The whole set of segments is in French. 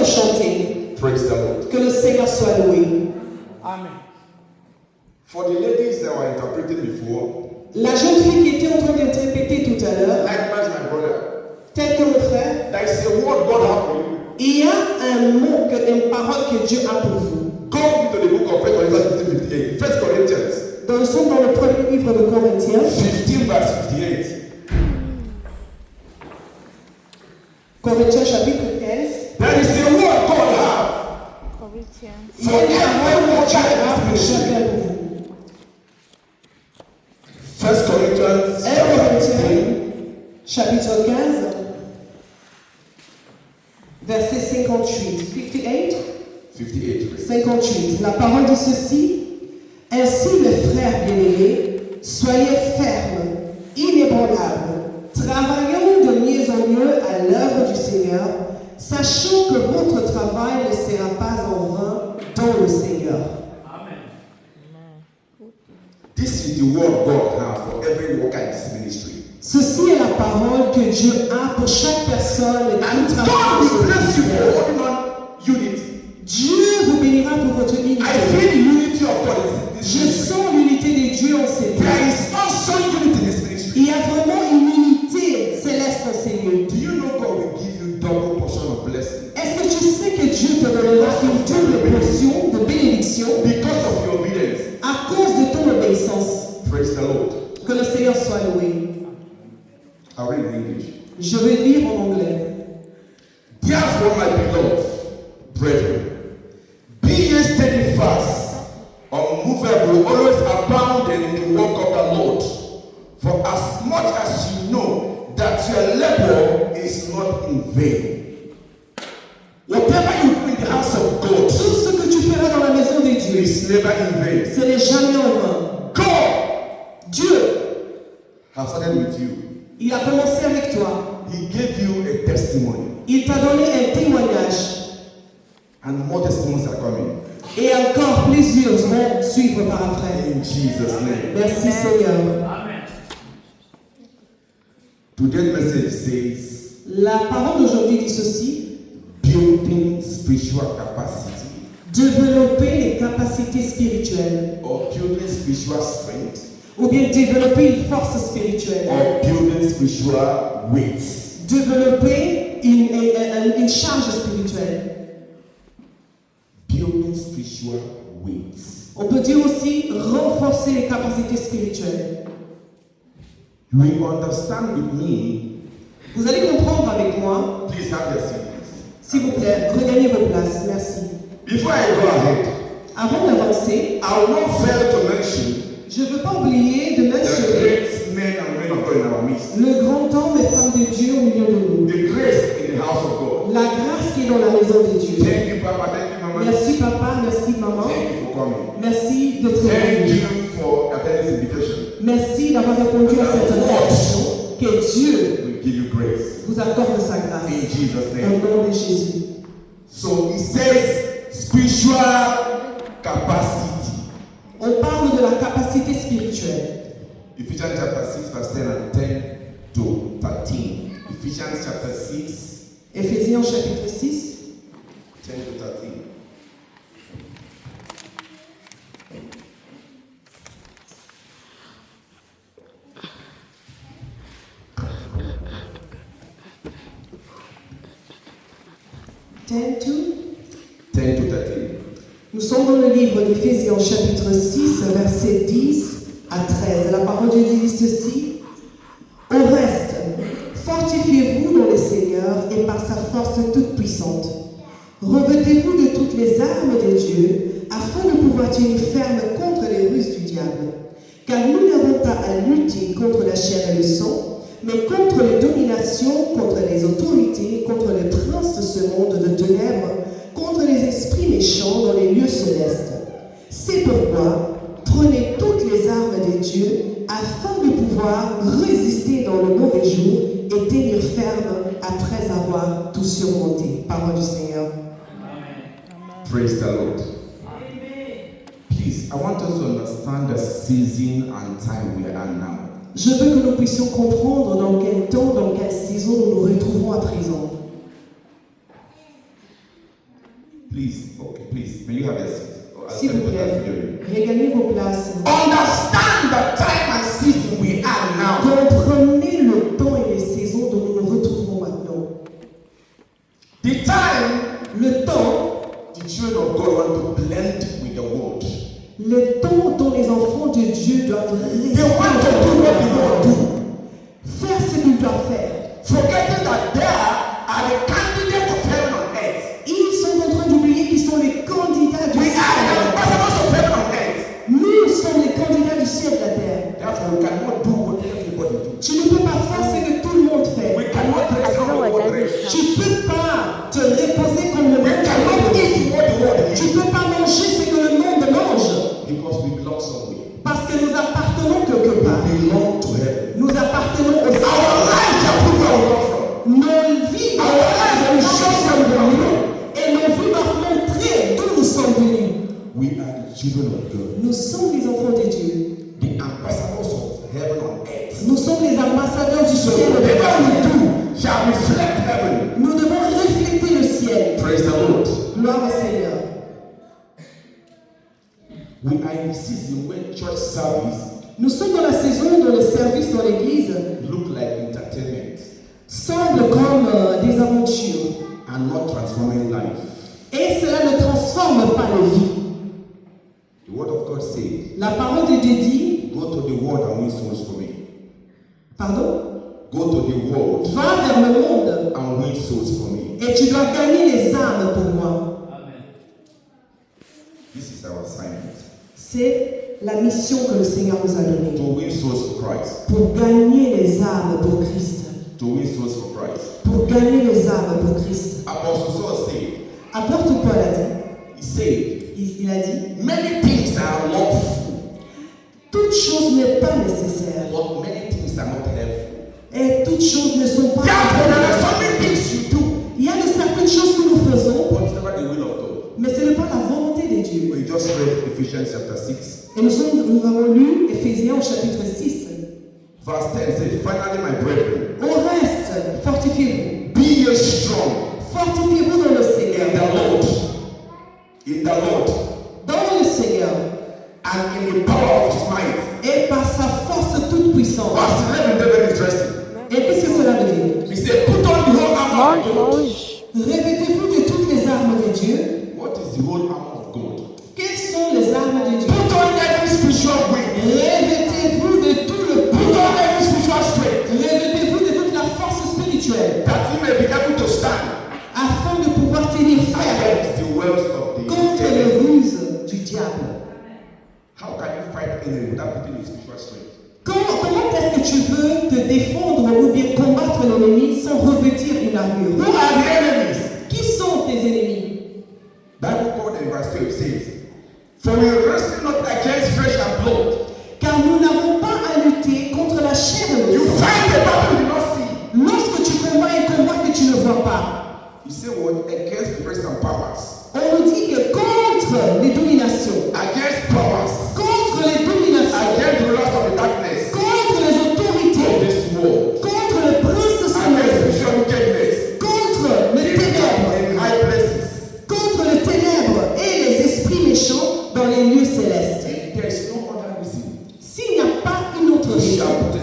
chanter. Praise the Lord. Que le Seigneur soit loué. Amen. For the ladies that were interpreting before, La jeune fille qui était en train d'interpréter tout à l'heure, likewise my brother, tel que mon frère, there is a word God has for you. il y a un mot, une parole que Dieu a pour vous. Go into the book of 1 Corinthians 15:58. 1 Corinthians Nous sommes dans le premier livre de Corinthiens, 15 verse 58. Corinthiens chapitre 15. There is a word God has Il y a une parole que Dieu a pour chacun de vous. 1 Corinthians 1 chapter Corinthiens 15. chapitre 15, verset 58. 58. 58. 58. La parole dit ceci. Ainsi, mes frères bien-aimés, soyez fermes, inébranlables, travaillons de mieux en mieux à l'œuvre du Seigneur, sachant que votre travail ne sera pas en vain dans le Seigneur. This is the word God has for every worker in this ministry. Ceci est la parole que Dieu a pour chaque personne And qui God travaille will sur bless you for le holding on unity. Dieu vous bénira pour votre unité. I feel the unity of God in this Je ministry. sens l'unité des dieux en ces lieux. There is also unity in this ministry. Il y a vraiment une unité céleste en ces lieux. Do you know God will give you double portion of blessing Est-ce que tu sais que Dieu te donnera une double portion de bénédiction because of your obedience? à cause de ton obéissance? Praise the Lord. Que le Seigneur soit loué. I'll read in English. Je vais lire en anglais. Therefore, my beloved brethren, be ye steadfast, unmovable, always abounding in the work of the Lord. For as much as you know that your labor is not in vain. Whatever you do in the house of God Tout ce que tu feras dans la maison de Dieu, is never in vain. ce n'est jamais en vain. God Dieu, has started with you. il a commencé avec toi. He gave you a testimony, Il t'a donné un témoignage. and more testimonies are coming. Et encore plusieurs vont suivre par après. In Jesus' name. Merci Seigneur. Amen. Today's message says, La parole d'aujourd'hui dit ceci. building spiritual capacity, Développer les capacités spirituelles. or building spiritual strength, Ou bien développer une force spirituelle. or building spiritual weight. Développer une charge spirituelle. Building spiritual weight. On peut dire aussi renforcer les capacités spirituelles. You will understand with me. Vous allez comprendre avec moi. Please have your seat. S'il vous plaît, regagnez vos places. Merci. Before I go ahead, Avant d'avancer, I will not fail to mention je ne veux pas oublier de the mentionner great men and women of God in our midst. le grand homme et femme de Dieu au milieu de nous. The grace in the house of God. La grâce qui est dans la maison de Dieu. Thank you, Papa. Thank you, Mama. Merci papa, merci maman. Thank you for coming. Merci d'être Thank venu. you for attending this invitation. Merci d'avoir répondu à cette invitation. Que Dieu We give you grace. vous accorde sa grâce. In Jesus' Au name. nom de Jésus. So it says spiritual capacity. On parle de la capacité spirituelle. Ephesians chapter 6, verse 10 and 10 to 13. Ephesians chapter 6, Éphésiens chapitre 6. 10 to 13. Ten to. 10 to 13. Nous sommes dans le livre d'Éphésiens chapitre 6, versets 10 à 13. La parole de Dieu dit ceci. Au reste, fortifiez-vous dans le Seigneur et par sa force toute puissante. Revêtez-vous de toutes les armes de Dieu afin de pouvoir tenir ferme contre les ruses du diable. Car nous n'avons pas à lutter contre la chair et le sang, mais contre les dominations, contre les autorités, contre les princes de ce monde de ténèbres, contre les esprits méchants dans les lieux célestes. C'est pourquoi prenez toutes les armes de Dieu afin de pouvoir résister dans le mauvais jour et tenir ferme après avoir tout surmonté. Parole du Seigneur. Praise the Lord. Please, I want us to understand the season and time we are now. Je veux que nous puissions comprendre dans quel temps, dans quelle saison nous nous retrouvons à présent. Please, may you have your seat? S'il vous plaît, regagnez vos places. Understand the time and season we are now. Comprenez le temps et les saisons dont nous nous retrouvons maintenant. The time, Le temps, the children of God want to blend with the world. le temps dont les enfants de Dieu doivent rester. They want to do what they want to do. Faire ce qu'ils doivent faire. Forgetting that they are the candidates of heaven on earth. Ils sont en train d'oublier qu'ils sont les candidats du We are the ciel. ambassadors of heaven on earth. Nous sommes les candidats du ciel de la terre. Therefore, we cannot do what everybody do. Tu ne peux pas faire ce que tout le monde fait. We cannot dress how the world dress. Tu ne peux pas te reposer comme le We monde cannot fait. eat what the world Tu eats. ne peux pas manger ce que le monde mange. Because we belong somewhere. Parce que nous appartenons quelque part. We belong to heaven. Nous appartenons au Our ciel. lives are proof where we come from. Nos vies doivent sommes venus. Et nos vies doivent montrer d'où nous sommes venus. We are the children of God. Nous sommes les enfants de Dieu. The ambassadors of heaven on earth. Nous sommes les ambassadeurs du So ciel. whatever we do shall reflect heaven. Nous devons refléter le ciel. Praise the Lord. Gloire au Seigneur. We are in the season when church service Nous sommes dans la saison dont le service dans l'église look like entertainment semble comme des aventures. and not transforming life. Et cela ne transforme pas la vie. The word of God says, La parole de Dieu dit, go to the world and win souls for me. pardon, Go to the world va vers le monde and win souls for me. et tu dois gagner les âmes pour moi. This is our assignment. C'est la mission que le Seigneur nous a donnée. To win souls for Christ. Pour gagner les âmes pour Christ. To win souls for Christ. Pour gagner les âmes pour Christ. Apostle Saul said, Apôtre Paul a dit, he said, il a dit, many things are lawful, toute chose n'est pas nécessaire. but many things are not helpful. Et toutes choses ne sont pas Therefore, there are nécessaires. so many things you do, Il y a de certaines choses que nous faisons, but it's never the will of God. mais ce n'est pas la volonté de Dieu. We just read Ephesians chapter 6. Et nous avons lu Éphésiens au chapitre 6. Verse 10 says, finally, my brethren, Au reste, fortifiez-vous. be ye strong Fortifiez-vous dans le Seigneur. in the Lord, Dans le Seigneur. and in the power of his might. Et par sa force toute puissante. Verse 11 is very interesting. Et qu'est-ce que cela veut dire? He said, put on the whole armor of God. Revêtez-vous de toutes les armes de Dieu. What is the whole armor of God? Quelles sont les armes de Dieu? Put on every spiritual weight. Revêtez-vous de tout le Put on pouvoir. every spiritual strength, Revêtez-vous de toute la force spirituelle. that you may be able to stand Afin de pouvoir tenir ferme against the wells of the contre devil. les ruses du diable. How can you fight enemy without putting in spiritual strength? Comment est-ce que tu veux te défendre ou bien combattre l'ennemi sans revêtir une armure? Who are the enemies? Qui sont tes ennemis? Bible code in verse 12 says, for we wrestle not against flesh and blood. Car nous n'avons pas à lutter contre la chair et le You sang. fight the battle you do not see. Lorsque tu combats un combat que tu ne vois pas, You say what? Against the principles and powers. on nous dit que contre les dominations, Against powers. contre les dominations, Against the rulers of the darkness contre les of autorités, this world. contre le prince de ce Against monde, spiritual wickedness contre les ténèbres, in high places. contre les ténèbres et les esprits méchants dans les lieux célestes. If there is no other reason, S'il n'y a pas une autre we raison shall put a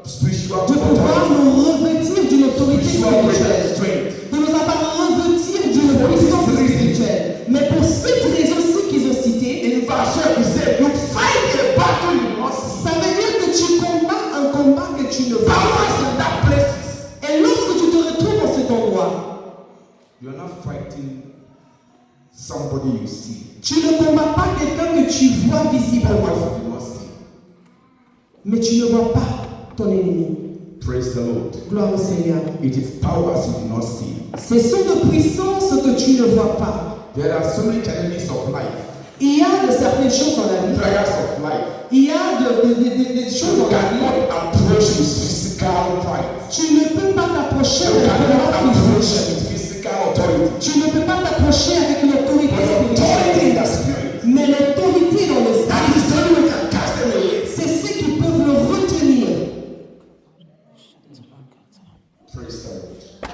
spiritual de pouvoir authority, nous revêtir d'une autorité spiritual spirituelle, strength. de nous avoir revêtir d'une puissance spirituelle. Mais pour cette raison-ci qu'ils ont citée, In verse 12, he said, you fight a battle you do not see. ça veut dire que tu combats un combat que tu ne vois pas. Powers in that places. Et lorsque tu te retrouves en cet endroit, You are not fighting somebody you see. tu ne combats pas quelqu'un que tu vois Powers visiblement, you do not see. mais tu ne vois pas ton ennemi. Praise the Lord. Gloire au Seigneur. It is powers you do not see. Ce sont de puissances que tu ne vois pas. There are so many challenges of life, Il y a de certaines choses dans la vie. trials of life. Il y a des choses You dans la vie. cannot approach with physical fight. Tu ne peux pas t'approcher You avec un cannot combat approach physique. with physical authority. Tu ne peux pas t'approcher avec une autorité But authority spirituelle. in the spirit. Mais l'autorité dans That l'esprit, is the only way we can cast them away. c'est ceux qui peuvent le retenir. Praise the Lord.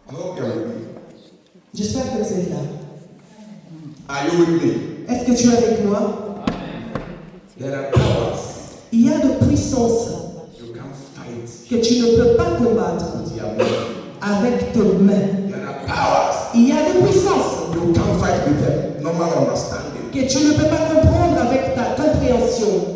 I hope you are with me. J'espère que vous êtes là. Are you with me? Est-ce que tu es avec moi? There are powers Il y a de puissances you can't fight que tu ne peux pas combattre with your mind. avec tes mains. There are powers Il y a des puissances you can't fight with them. Normal understanding. que tu ne peux pas comprendre avec ta compréhension.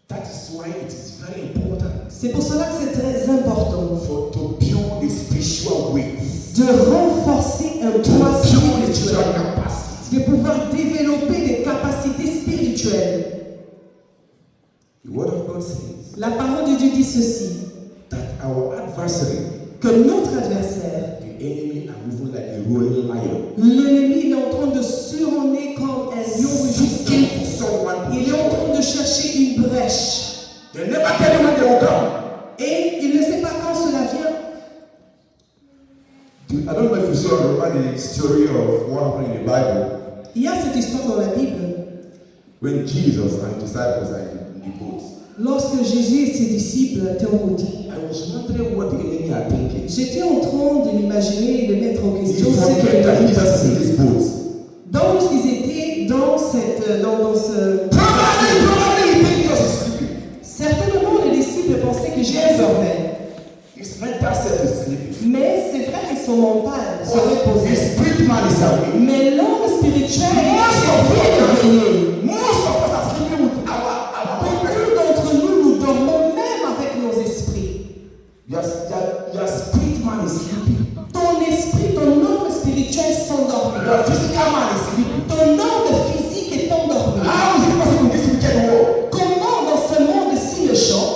That is why it is very important C'est pour cela que c'est très important for to build the spiritual weight, de renforcer un to toit build the spiritual spirituel, capacity. de pouvoir développer des capacités spirituelles. The word of God says La parole de Dieu dit ceci, that our adversary, que notre adversaire, the enemy, are moving like a rolling lion, l'ennemi, il est en train de suronner comme un lion rugissant. seeking for someone to Il est en destroy. train de chercher une brèche. They never tell you when they will come. Et il ne sait pas quand cela vient. I don't know if you saw the story of what happened in the Bible Il y a cette histoire dans la Bible. when Jesus and his disciples are in the boat. Lorsque Jésus et ses disciples étaient en route, I was wondering what the enemy are thinking. j'étais en train de m'imaginer et de mettre en He question ce forget that que Jesus is in this boat. donc ils étaient dans ce Probably he think Jesus is sleeping. certainement les disciples pensaient que Jésus dormait. His mental self is sleeping. Mais c'est vrai que son mental se His reposait. spirit man is awake. Mais l'homme spirituel Most of est éveillé. us are sleeping with our Beaucoup d'entre nous, nous dormons même avec nos esprits. your spirit man is sleeping. Ton esprit, ton homme spirituel s'endort. Your physical man is sleeping. Ton homme physique est endormi. How is it possible in this wicked world? Comment dans ce monde si méchant,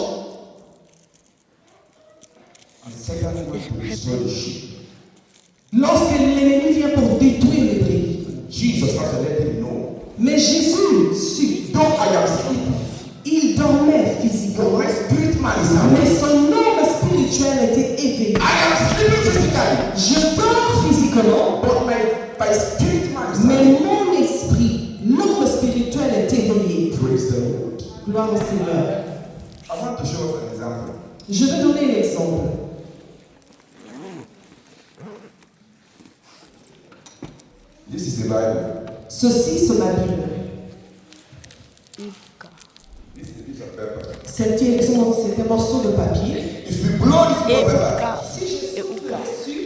And Satan went to destroy the sheep. lorsque l'ennemi vient pour détruire les brebis? Jesus has to let him know. Mais Jésus sut, Though I am sleeping, il dormait physiquement, my spirit man is mais awake. son homme spirituel était éveillé. I am sleeping physically, Je dors physiquement, but my spirit man is mais awake. mon esprit, l'homme spirituel est éveillé. Praise the Lord. Gloire au Seigneur. I want to show us an example. Je vais donner l'exemple. This is the Bible. Ceci, c'est ma Bible. This is a piece of paper. C'est un morceau de papier. If you blow this piece of paper, Si je souffle dessus,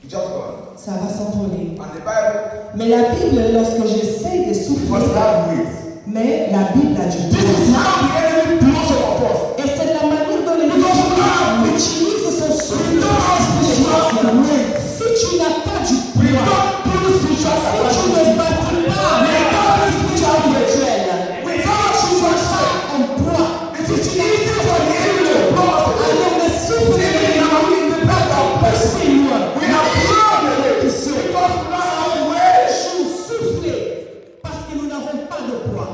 it just gone. ça va s'envoler. And the Bible Mais la Bible, lorsque j'essaie de souffler, must have weight. mais la Bible a du This is poids. how the enemy blows some of us. Et c'est la manière dont l'ennemi utilise son souffle. Si tu n'as pas du We poids, don't pull spiritual si tu capacity. ne bâtis pas le spirituel, We si don't tu pull n'as pas un poids, It is easy for the enemy to blow us away. alors le souffle de l'ennemi ne peut pas t'empêcher loin. We have blown away because we have weight. Nous souffler parce que nous n'avons pas de poids.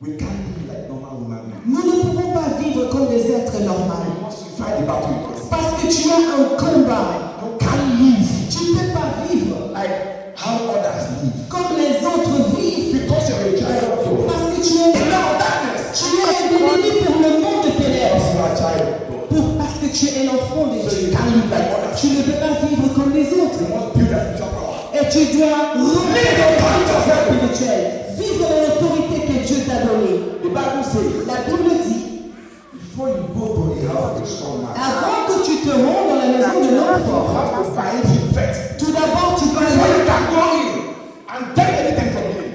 We can't be like normal human beings. Nous ne pouvons pas vivre comme des êtres normaux. Once you fight the battle with us, Parce que tu as un combat. you can't live Tu ne peux pas vivre like how others live. comme les autres vivent. Because you're a child of God. Parce que tu es In our darkness, un ennemi pour le monde de ténèbres. because you are a child of God. Parce que tu es l'enfant de So you Dieu. can't live like others. Tu ne peux pas vivre comme les autres. You must build that spiritual power. Et tu dois relever spirituel. Vivre dans l'autorité que Dieu t'a donnée. The Bible says, La Bible dit, before you go to the house of a strong man, avant que tu te rendes dans la maison de l'homme you fort, have to bind him first. tout d'abord tu dois Before you can go in and take anything from him.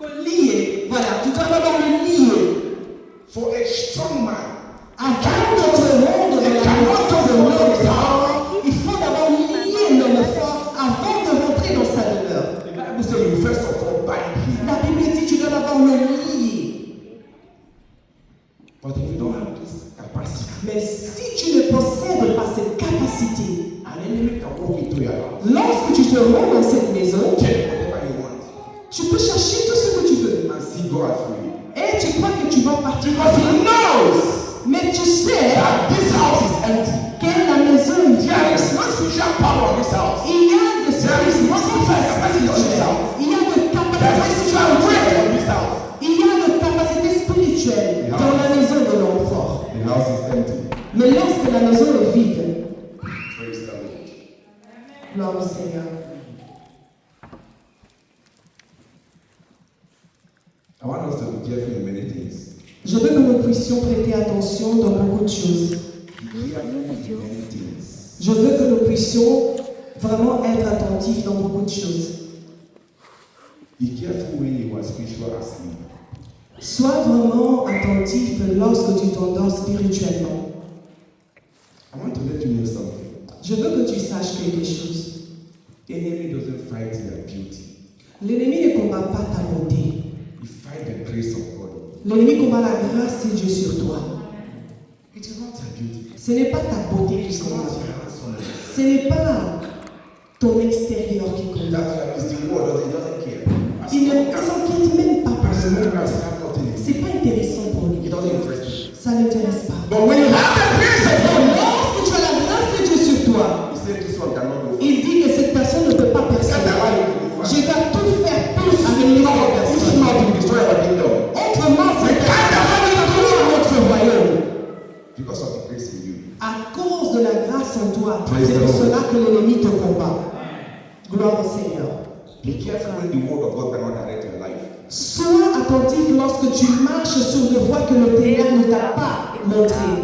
le lier. Voilà, tu dois d'abord le lier. For a strong man, Avant de te rendre dans la maison de l'homme fort, il faut d'abord lier l'homme fort avant de rentrer dans sa demeure. the Bible says you first of all bind him. La Bible dit tu dois d'abord le lier. But if you don't have this capacity, Mais si tu ne possèdes pas cette capacité, an enemy can walk into your house, lorsque tu te rends dans cette maison, check whatever you want, tu peux chercher tout ce que tu veux. and see God for you. Et tu crois que tu vas partir. Because he knows Mais tu sais that this house is empty. que la maison est There vide. is no spiritual power in this house. Il y a de There is no spiritual capacity in this house. il y a de There is no capacité spiritual weight spirituelle. in this house. Il y a de capacité spirituelle dans la maison de l'homme fort. The house is empty. Mais l'homme est-ce que la maison est vide? Praise the Lord. Gloire au Seigneur. I want us to be careful in many things. Je veux que nous puissions prêter attention dans beaucoup de choses. Be careful in many things. Je veux que nous puissions vraiment être attentifs dans beaucoup de choses. Be careful when you are spiritual asleep. Sois vraiment attentif lorsque tu t'endors spirituellement. I want to let you know something. Je veux que tu saches quelque chose. The enemy doesn't fight their beauty. L'ennemi ne combat pas ta beauté. He fights the grace of God. L'ennemi combat la grâce de Dieu sur toi. It is not your beauty. Ce n'est pas ta beauté qui It's not combat. your handsomeness. Ce n'est pas ton extérieur qui combat. That's why it's the world. He doesn't care. As Il long ne as s'inquiète même pas pour as ce long monde. as you have nothing, C'est pas intéressant pour lui. it doesn't interest you. Ça ne l'intéresse pas. But when you have the grace of God, Lorsque tu as la grâce de Dieu sur toi, he said this one cannot go. il dit que cette personne ne peut pas persévérer. Je vais tout faire pour amener cette This personne. not to destroy our kingdom. Autrement, cette personne va détruire notre royaume. Because of the grace in you. À cause de la grâce en toi, Praise c'est the pour Lord. cela que l'ennemi te combat. Gloire au Seigneur. Be careful when the word of God cannot direct your life. Sois attentif lorsque tu marches sur des voies que le Seigneur ne t'a pas montrées.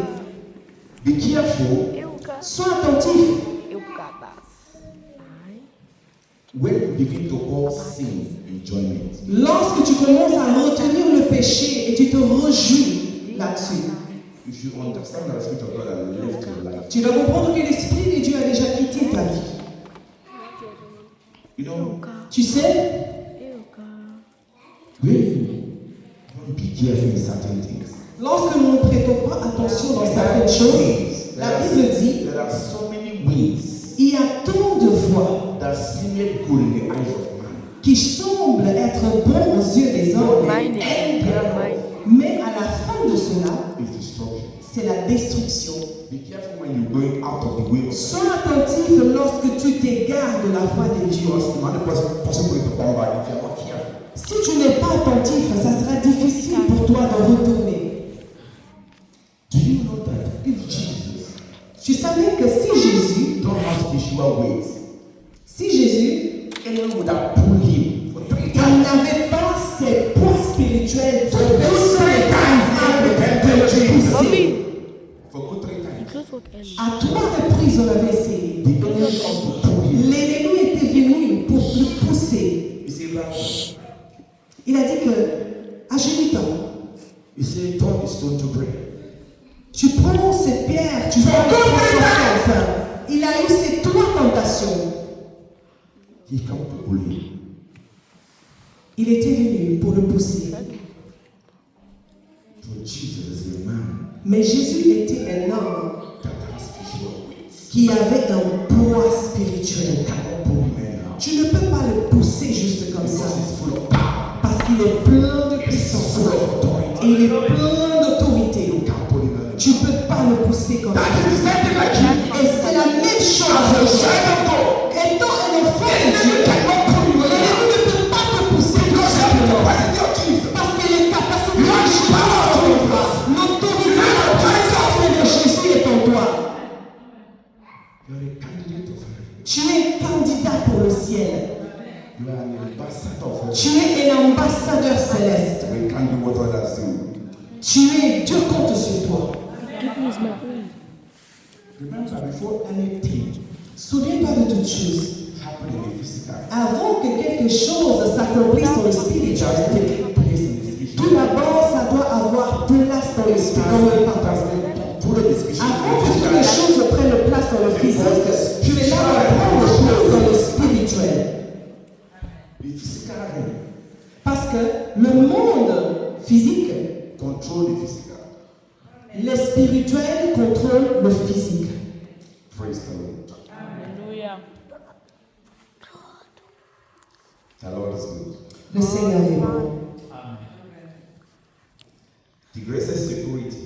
Be careful Sois attentif when you begin to call sin enjoyment. lorsque tu commences à retenir le péché et tu te rejouis là-dessus. You should understand that the Spirit of God has left your life. Tu dois comprendre que l'Esprit de Dieu a déjà quitté ta vie. You know, Tu sais, when you be careful in certain things. lorsque nous ne prêtons pas attention dans certaines choses, la Bible dit There are so many ways il y a tant de voies that seem good in the eyes of man. qui semblent être bons aux yeux des hommes, mais à la fin de cela, It's destruction. c'est la destruction. Be careful when you're going out of the way of God. Sois attentif lorsque tu t'égares de la voie de Dieu. Because another person possibly to come back if you're not careful. Si tu n'es pas attentif, ça sera difficile pour toi de retourner. Do you know that if Jesus Tu savais que si Jésus, don't have spiritual weight, si Jésus, anyone would have pulled him for 3 il times. n'avait pas ses poids spirituels For de good 3 personne times, capable de le pousser. For good 3 times. À 3 reprises, on avait essayé. The enemy come to pull him. L'ennemi était venu pour le pousser. He said, "Rise." Il a dit que, agenouille-toi. He said, turn the stone to bread. Tu prends ces pierres, tu vas les faire. Il a eu ces 3 tentations. He come to pull him. Il était venu pour le pousser. For Jesus is a man Mais Jésus était un homme that has spiritual weight. qui avait un poids spirituel. You cannot pull him anyhow. Tu ne peux pas le pousser juste comme ça. Because he's full of power. Parce qu'il est plein de He's puissance. full of authority. Et il est plein d'autorité. You can't pull him anyhow. Tu ne peux pas le pousser comme ça. That is the same thing like you. Et c'est la même As a chose. child of God. Étant un enfant de The Dieu, enemy cannot pull you anyhow. l'ennemi ne peut pas te pousser tout Because you have the simplement. capacity of Jesus. Parce que les capacités You have the power of Jesus. l'autorité, la puissance de Jésus est en toi. You are a candidate of heaven. Tu es candidat pour le ciel. You are an ambassador of heaven. Tu es un ambassadeur céleste. We can't do what others do. Tu es, Dieu compte sur toi. Remember, before anything Souviens-toi de toutes choses. happened in the physical, Avant que quelque chose s'accomplisse dans le it has spirituel, taken place in the spiritual. tout d'abord, ça doit avoir place dans le spirituel. Put in the spiritual. Avant que toutes les choses prennent place dans le physique, tu es là pour prendre place dans le spirituel. The physical realm Parce que le monde physique, control the physical. le spirituel contrôle le physique. Praise the Lord. Hallelujah. The Lord is good. Le Seigneur est bon. The greatest security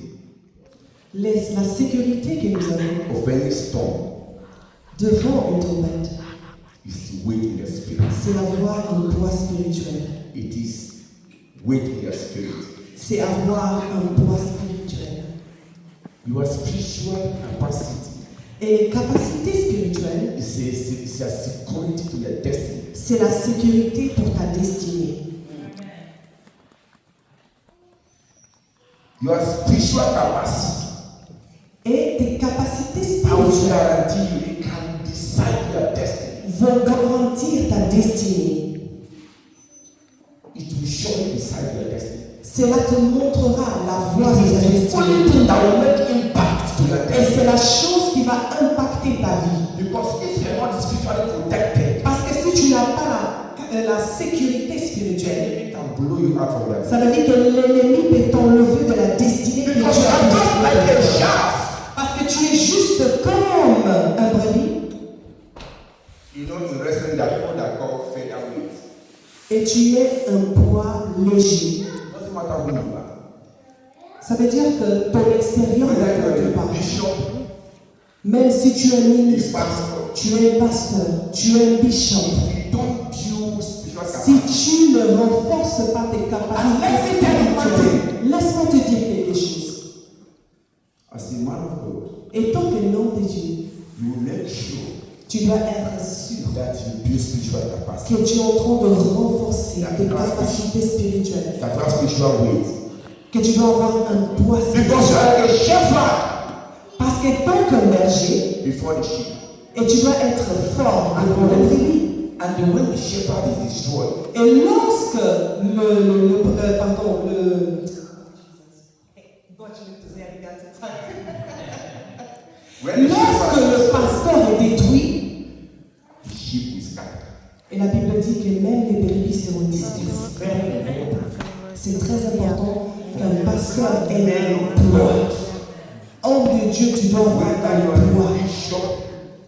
La sécurité que nous avons of any storm devant une tempête, is to wait in the spirit. c'est avoir un poids spirituel. It is wait in your spirit. C'est avoir un poids spirituel. Your spiritual capacity Et les capacités spirituelles, c'est la sécurité to your destiny. c'est la sécurité pour ta destinée. Your spiritual capacity, Et tes capacités I will spirituelles guarantee you, it can decide your destiny. vont garantir ta destinée. It will surely decide your destiny. Cela te montrera la voie de ta It is the destinée. only thing that will make impact to your Et destiny. c'est la chose qui va impacter ta vie. Because if you are not spiritually protected, Parce que si tu n'as pas la sécurité the spirituelle, enemy can blow you out from your life. ça veut dire que l'ennemi peut t'enlever de la destinée que tu Because you as are just like a besoin. shaft. Parce que tu es juste comme un brebis. You know, in wrestling, there are people that call featherweight. Et tu es un poids léger. Doesn't matter who you are. Ça veut dire que ton extérieur Whether ne you compte are pas. a bishop, Même si tu es un a ministre, pastor, tu es un pasteur, tu es un bishop. if you don't build spiritual Si capacity, tu ne renforces pas tes capacités spirituelles, laisse-moi te dire quelque chose. as a man of God, Et tant que l'homme de Dieu, you will make sure tu dois être sûr that you build spiritual capacity. que tu es en train de renforcer tes capacités spirituelles. That you have spiritual weight. Que tu dois avoir un poids Because spirituel. you are like a shepherd Parce que tant qu'un berger, before the sheep. et tu dois être fort devant le brebis. And when the shepherd is destroyed, Et lorsque when the lorsque shepherd le pasteur est détruit, the sheep is scattered. et la Bible dit que même les brebis seront dispersées. C'est très important qu'un pasteur ait un poids. Homme de Dieu, tu dois avoir Whether you un are a poids. bishop,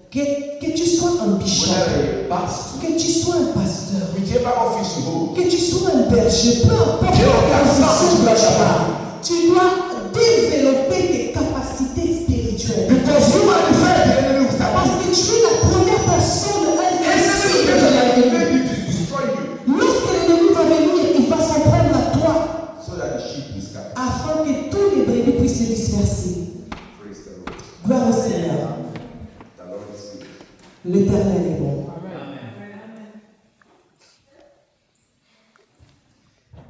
Que tu sois un bishop, whether a pastor, que tu sois un pasteur, whichever office you hold, que tu sois un berger, peu importe la position que tu as, tu dois développer tes capacités spirituelles. because you are the first the enemy will start. Parce que tu es la première personne invincible de l'ennemi. Maybe to destroy you, Lorsque l'ennemi va venir, il va s'en prendre à toi so that the sheep is scattered. afin que tous les brebis puissent se disperser. Praise the Lord. Gloire au Seigneur. The Lord is good. L'Éternel est bon.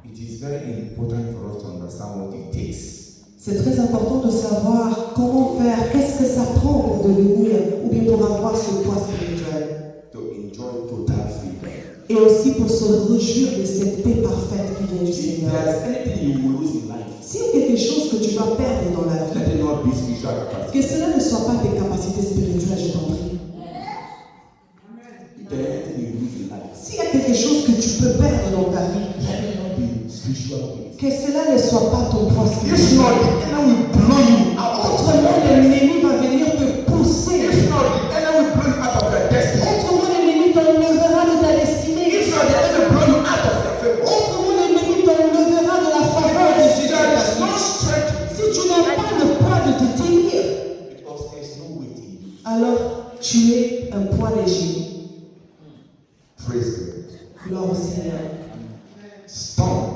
It is very important for us to understand what it takes C'est très important de savoir comment faire, qu'est-ce que ça prend pour devenir ou bien pour avoir ce poids spirituel. to enjoy total freedom. Et aussi pour se réjouir de cette paix parfaite qui vient du If Seigneur. there's anything you will lose in life, S'il y a quelque chose que tu vas perdre dans la vie, let it not be spiritual capacity. que cela ne soit pas tes capacités spirituelles, je t'en prie. If there's anything you lose in life, S'il y a quelque chose que tu peux perdre dans ta vie, let it not be spiritual weight. que cela ne soit pas ton poids If spirituel. not, the enemy will blow you out. Autrement, l'ennemi va venir te pousser. If not, the enemy will blow you out of your destiny. Autrement, l'ennemi t'enlèvera de ta destinée. If not, the enemy will blow you out of your favor. Autrement, l'ennemi t'enlèvera de la faveur de Jésus. There is no strength Si tu n'as pas le poids de te tenir, because there is no weight in you. alors tu es un poids léger. Praise God. Gloire au Seigneur. Storm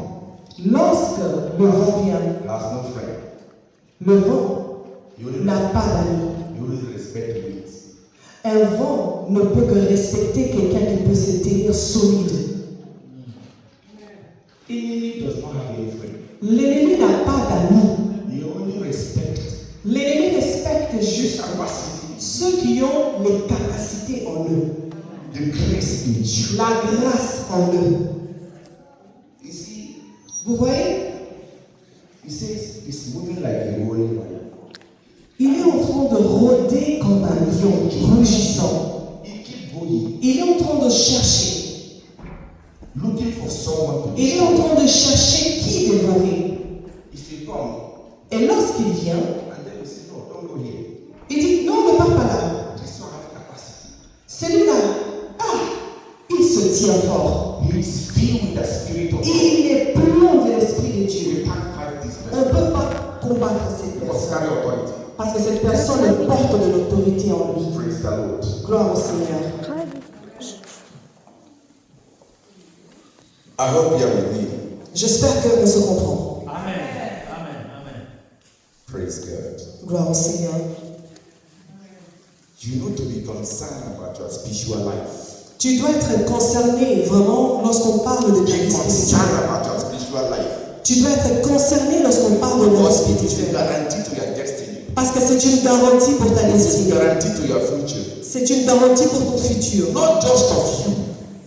Lorsque le vent vient, has no friend. le vent You only, n'a pas d'amis. you only respect weight. Un vent ne peut que respecter quelqu'un qui peut se tenir solide. Enemy does not have any friend. L'ennemi n'a pas d'amis. You only respect L'ennemi respecte juste capacity, ceux qui ont les capacités en eux, the grace in you. la grâce en eux. You see, Vous voyez, he says it's moving like a rolling lion. il est en train de rôder comme un lion rugissant. He keep going, Il est en train de chercher. looking for someone to Il est en train de chercher qui dévorer. He say, come. Et lorsqu'il vient, And then we say, no, don't go here. il dit non, ne pars pas là. This one have capacity. Celui-là, il se tient fort. He is filled with the spirit of God. Il est plein de l'Esprit de We Dieu. can't fight this On ne person. peut pas combattre cette He must personne. carry authority. Parce que cette personne porte de l'autorité en lui. Praise the Lord. Gloire au Seigneur. I hope you are with me. J'espère que nous se comprend. Amen. Amen. Amen. Praise Praise God. Gloire au Seigneur. You need to be concerned about your spiritual life. Tu dois être concerné vraiment lorsqu'on parle de ta Be vie spirituelle. concerned about your spiritual life. Tu dois être concerné lorsqu'on parle de la vie Because it is a spirituelle. guarantee to your destiny. Parce que c'est une garantie pour ta It is a destinée. guarantee to your future. C'est une garantie pour ton futur. Not just of you,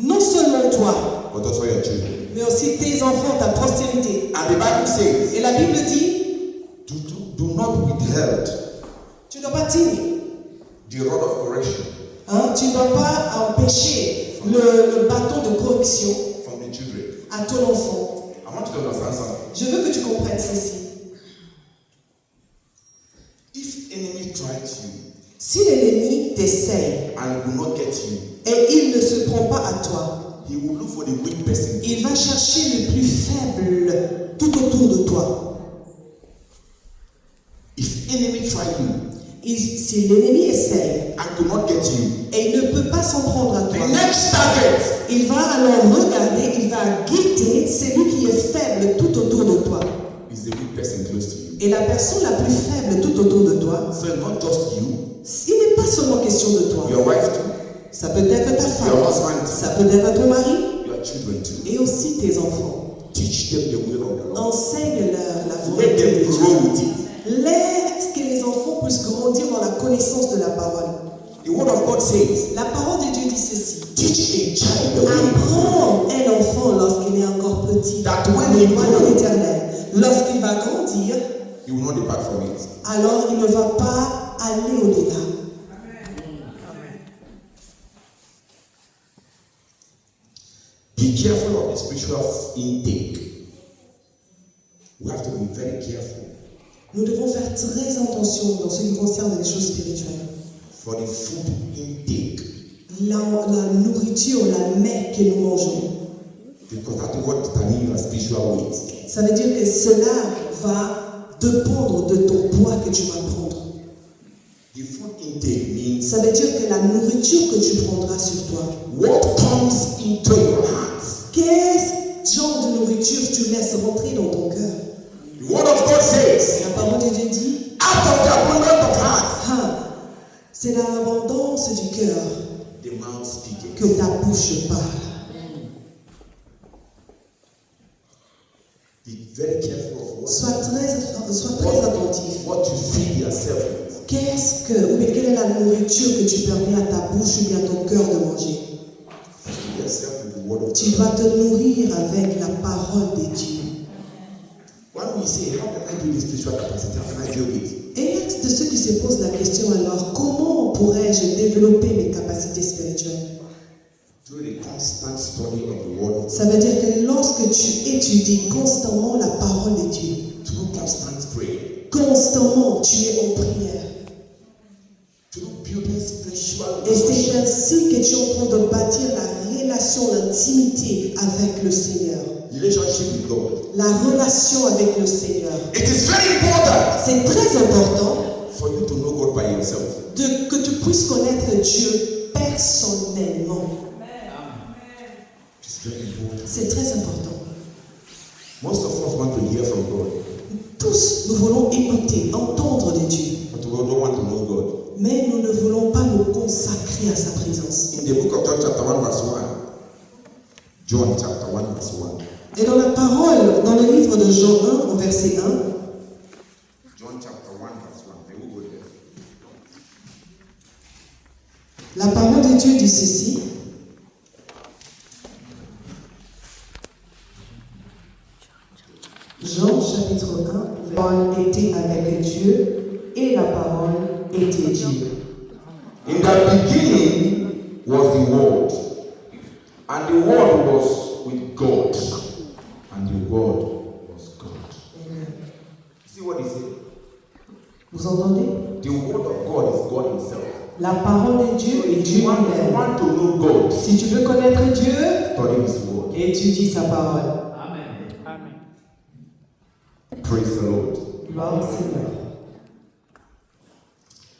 Non seulement toi, but also your children. mais aussi tes enfants, ta postérité. And the Bible says, Et la Bible dit, do not withhold tu ne dois pas tirer. the rod of correction Hein? Tu ne dois pas empêcher le bâton de correction from the children. à ton enfant. I want you to understand something. Je veux que tu comprennes ceci. If enemy tries you Si l'ennemi t'essaye and will not get you, et il ne se prend pas à toi, he will look for the weak person. il va chercher le plus faible tout autour de toi. If enemy try you Si l'ennemi essaye and do not get you, et il ne peut pas s'en prendre à the toi, next target il va alors regarder, il va guetter celui qui est faible tout autour de toi. is the weak person close to you. Et la personne la plus faible tout autour de toi, So it's not just you, il n'est pas seulement question de toi. your wife too, Ça peut être ta femme, your husband too, ça peut être ton mari your children too. et aussi tes enfants. Teach them the will of the Lord. Enseigne-leur la Let volonté de them Dieu. grow with it. Laisse que les enfants puissent grandir dans la connaissance de la parole. The word of God says, La parole de Dieu dit ceci. teach a child the way he Apprends un enfant lorsqu'il est encore petit. That when le he voie grows, de l'éternel. Lorsqu'il va grandir, he will not depart from it. alors il ne va pas aller au-delà. Be careful of the spiritual intake. We have to be very careful Nous devons faire très attention dans ce qui concerne les choses spirituelles. for the food intake, La nourriture, la mets que nous mangeons. because that's what determines your spiritual weight. Ça veut dire que cela va dépendre de ton poids que tu vas prendre. The food intake means Ça veut dire que la nourriture que tu prendras sur toi, what comes into your heart. quel genre de nourriture tu laisses rentrer dans ton cœur? The word of God says, La parole de Dieu dit, out of the abundance of heart, c'est dans l'abondance du cœur the mouth speaketh. que ta bouche parle. Be very careful of Sois très attentif. what you feed yourself with. Quelle est la nourriture que tu permets à ta bouche ou bien à ton cœur de manger? Feed yourself with the word of Tu God. dois te nourrir avec la parole de Dieu. When we say, how can I build this spiritual capacity? How can I build it? Et il y a de ceux qui se posent la question alors, comment pourrais-je développer mes capacités spirituelles? Through the constant study of the word of God. Ça veut dire que lorsque tu étudies constamment la parole de Dieu, Through constant prayer. constamment tu es en prière. Through building spiritual Et c'est relationship. ainsi que tu es en train de bâtir la relation, l'intimité avec le Seigneur. Relationship with God. La relation avec le Seigneur. It is very important C'est très important for you to know God by yourself. que tu puisses connaître Dieu personnellement. It's very important. C'est très important. Most of us want to hear from God, Tous, nous voulons écouter, entendre de Dieu. but we don't want to know God. Mais nous ne voulons pas nous consacrer à sa présence. In the book of John chapter 1 verse 1, John chapter 1 verse 1, Et dans la parole, dans le livre de Jean 1, au verset 1, John chapter 1 verse 1, may we go there. la parole de Dieu dit ceci. Jean chapitre 1, la parole était avec Dieu et la parole était Dieu. In the beginning was the Word, and the Word was with God, and the Word was God. See what he said? Vous entendez? The Word of God is God Himself. La parole de Dieu est If Dieu you want lui-même. to know God, Si tu veux connaître Dieu, study His Word. étudie sa parole. Amen. Amen. Praise the Lord. Gloire au Seigneur.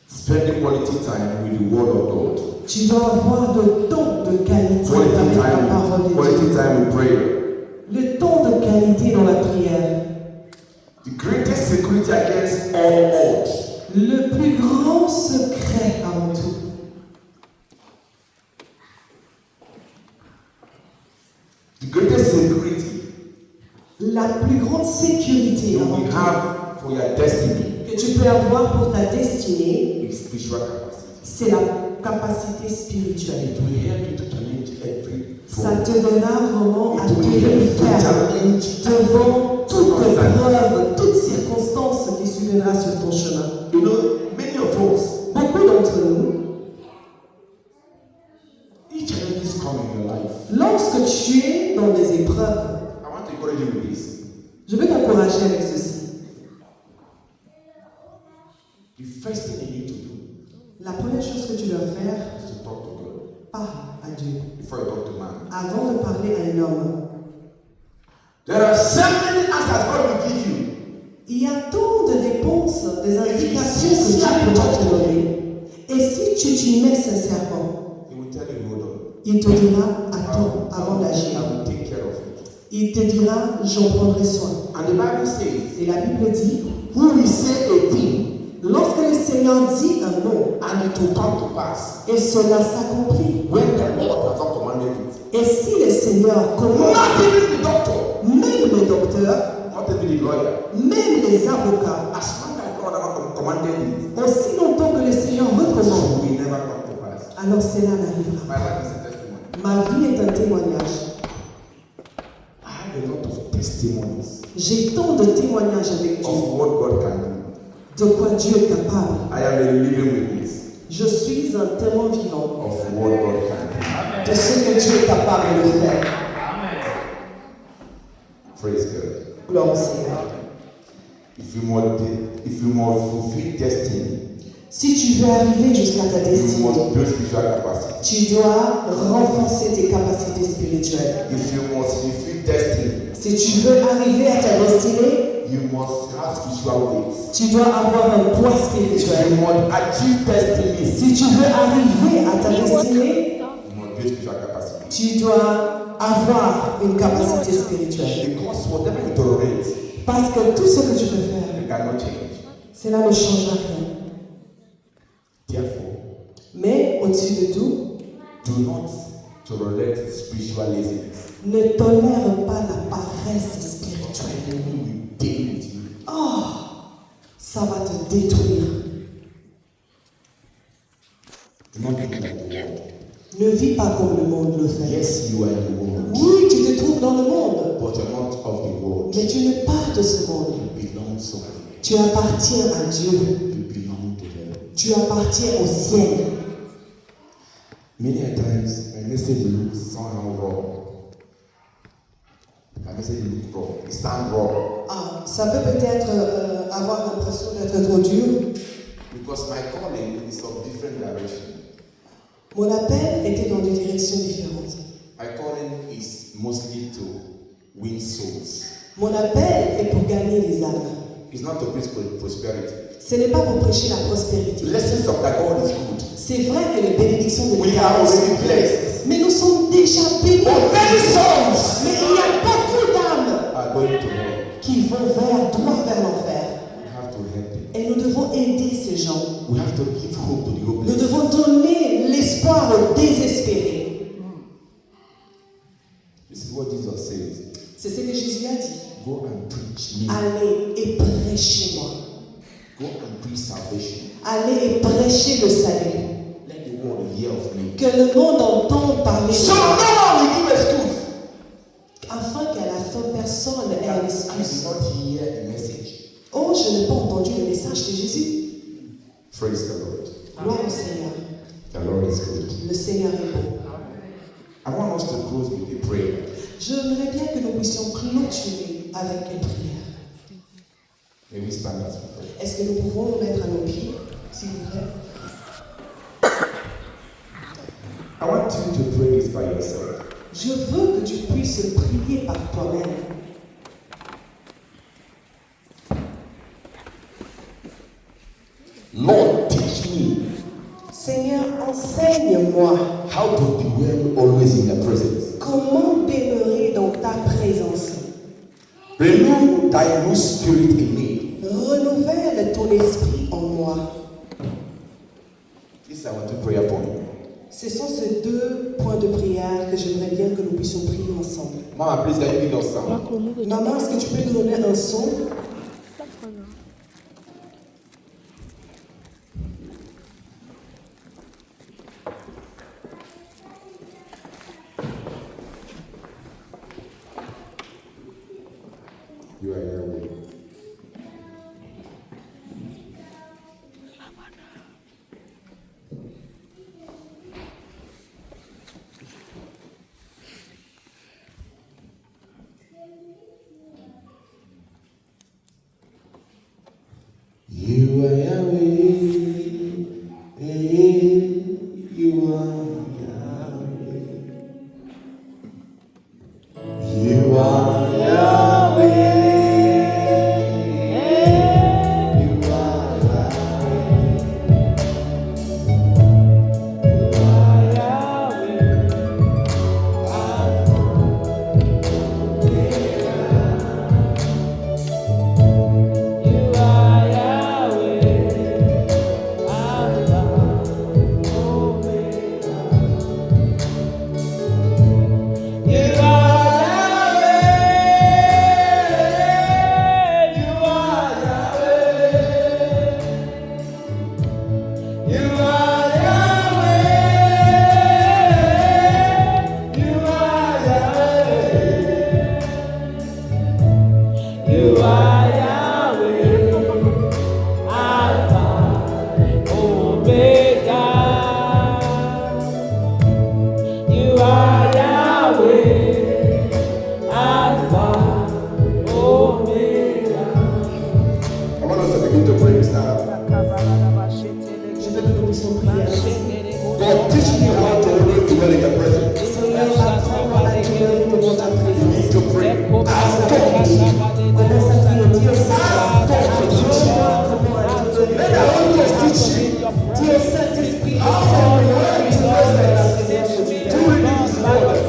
Spend quality time with the Word of God. Tu dois avoir le temps de qualité avec la parole de Quality Dieu. time with prayer. Le temps de qualité dans la prière. The The greatest security against all odds. Le plus grand secret avant tout. The greatest security La plus grande sécurité you avant will tout have for your destiny que tu peux avoir pour ta destinée, is spiritual capacity. c'est la capacité spirituelle. It will help you to challenge every Ça problem. te donnera vraiment à It will help tenir you to ferme challenge devant toute circumstance. preuve, toute circonstance qui surviendra sur ton chemin. You know, many of us, Beaucoup d'entre nous, each challenges come in your life. lorsque tu es dans des épreuves, I want to encourage you with this. je veux t'encourager avec ceci. The first thing you need to do La première chose que tu dois faire, is to talk to God parle à Dieu. before you talk to man. Avant de parler à un homme, There are so many answers God will give you. il y a tant de réponses, des indications que Dieu pourra te donner. Et si tu t'y mets sincèrement, He will tell you, hold on. il te dira attends avant d'agir. I will take care of it. Il te dira j'en prendrai soin. And the Bible says, Et la Bible dit, who will say a thing lorsque le Seigneur dit un mot, and it will come to pass et cela s'accomplit. when the Lord has not commanded it? Et si le Seigneur commande, Not even the doctor, même le docteur, not even the lawyer, même les avocats, as long as God has not commanded it, aussi longtemps que le Seigneur it recommande, will never come to pass. alors cela n'arrivera My life is a testimony. pas. Ma vie est un témoignage. I have a lot of testimonies J'ai tant de témoignages avec Dieu, of what God can do. de quoi Dieu est capable. I am a living witness Je suis un témoin vivant of what God can do. de ce que Dieu est capable de faire. Praise God. Gloire au Seigneur. If you must fulfill destiny, Si tu veux arriver jusqu'à ta you destinée, must build spiritual capacity. tu dois renforcer tes capacités spirituelles. If you must fulfill destiny, Si tu veux arriver à ta destinée, you must have spiritual weight. tu dois avoir un poids If spirituel. you must achieve destiny, Si tu veux arriver à ta destinée, you must build spiritual capacity. tu dois avoir une capacité spirituelle. Because whatever you tolerate, Parce que tout ce que tu peux faire, you cannot change. cela ne changera rien. Therefore, Mais au-dessus de tout, do not tolerate spiritual laziness. ne tolère pas la paresse spirituelle. The enemy will deal with you. Oh, ça va te détruire. Do not be like the world. Ne vis pas comme le monde le fait. Yes, you are in the world, Oui, tu te trouves dans le monde, but you're not of the world. mais tu n'es pas de ce monde. You belong somewhere. Tu appartiens à Dieu. You belong to them. Tu appartiens au ciel. Many a times, my message looks somehow raw. My message looks raw. It sounds raw. Ah, ça peut peut-être avoir l'impression d'être trop dur. Because my calling is of different direction. Mon appel était dans des directions différentes. My calling is mostly to win souls. Mon appel est pour gagner les âmes. It's not to preach prosperity. Ce n'est pas pour prêcher la prospérité. Blessings of the God is good. C'est vrai que les bénédictions de We Dieu are sont already bonnes. blessed. Mais nous sommes déjà bénis. But many souls Mais il y a beaucoup d'âmes are going to hell. qui vont droit vers l'enfer. We have to help them. Et nous devons aider ces gens. We have to give hope to the Nous hopeless. devons donner l'espoir aux désespérés. This is what Jesus says. C'est ce que Jésus a dit. Go and preach me. Allez et prêchez-moi. Go and preach salvation. Allez et prêchez le salut. Let the world hear of me. Que le monde entende parler So de no moi. one will give excuse. Afin qu'à la fin, personne n'ait I un did excuse. not hear the message. Oh, je n'ai pas entendu le message de Jésus. Praise the Lord. Gloire au Seigneur. The Lord is good. Le Seigneur est bon. I want us to close with a prayer. J'aimerais bien que nous puissions clôturer avec une prière. May we stand as we pray. Est-ce que nous pouvons nous mettre à nos pieds, s'il vous plaît? I want you to pray this by yourself. Je veux que tu puisses prier par toi-même. Lord, teach me Seigneur, enseigne-moi how to dwell always in your presence. comment demeurer dans ta présence. Renew thy new spirit in me. Renouvelle ton esprit en moi. This is our two prayer points. Ce sont ces deux points de prière que j'aimerais bien que nous puissions prier ensemble. Mama, please can you give us some? Maman, est-ce que tu peux nous donner un son? You are Yahweh. You are Yahweh. You are Yahweh. You are Yahweh. God, teach me how to always dwell in your presence. You need to pray. Ask God. Let the Holy Ghost teach you. How to dwell in His presence. Through His word.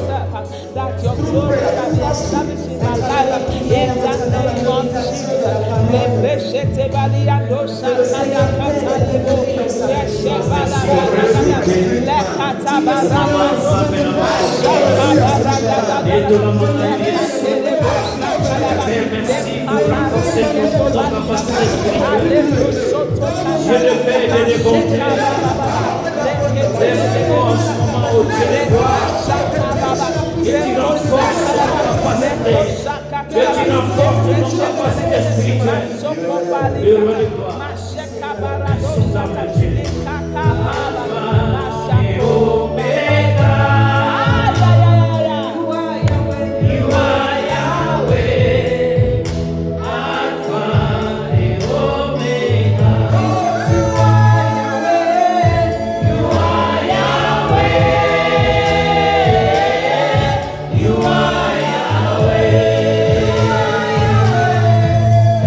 That your glory can be established in my life. In the name of Jesus.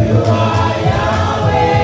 You are Yahweh.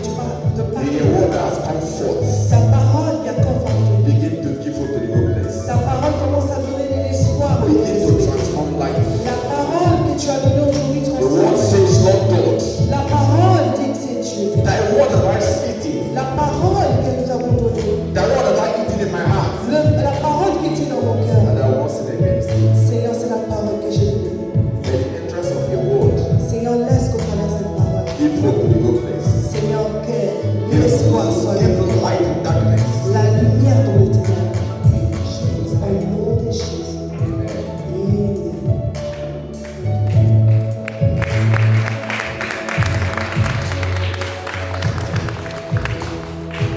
tu vas de In parler. a word that has comfort, Ta parole qui a conforté. begin to give hope to the hopeless. Ta parole commence à donner de l'espoir aux Begin to désespérés. transform life. La parole que tu as donnée aujourd'hui The word transforme. says, Lord God, La parole dit que c'est Dieu. thy word that I eating, La parole que nous avons donnée. thy word that I eating in my heart, La parole qui est dans mon cœur. and I will not sin against thee. Seigneur, c'est la parole que j'ai donnée. May the entrance of your word Seigneur, laisse qu'au travers de cette parole, give hope to the hopeless. Seigneur, que l'espoir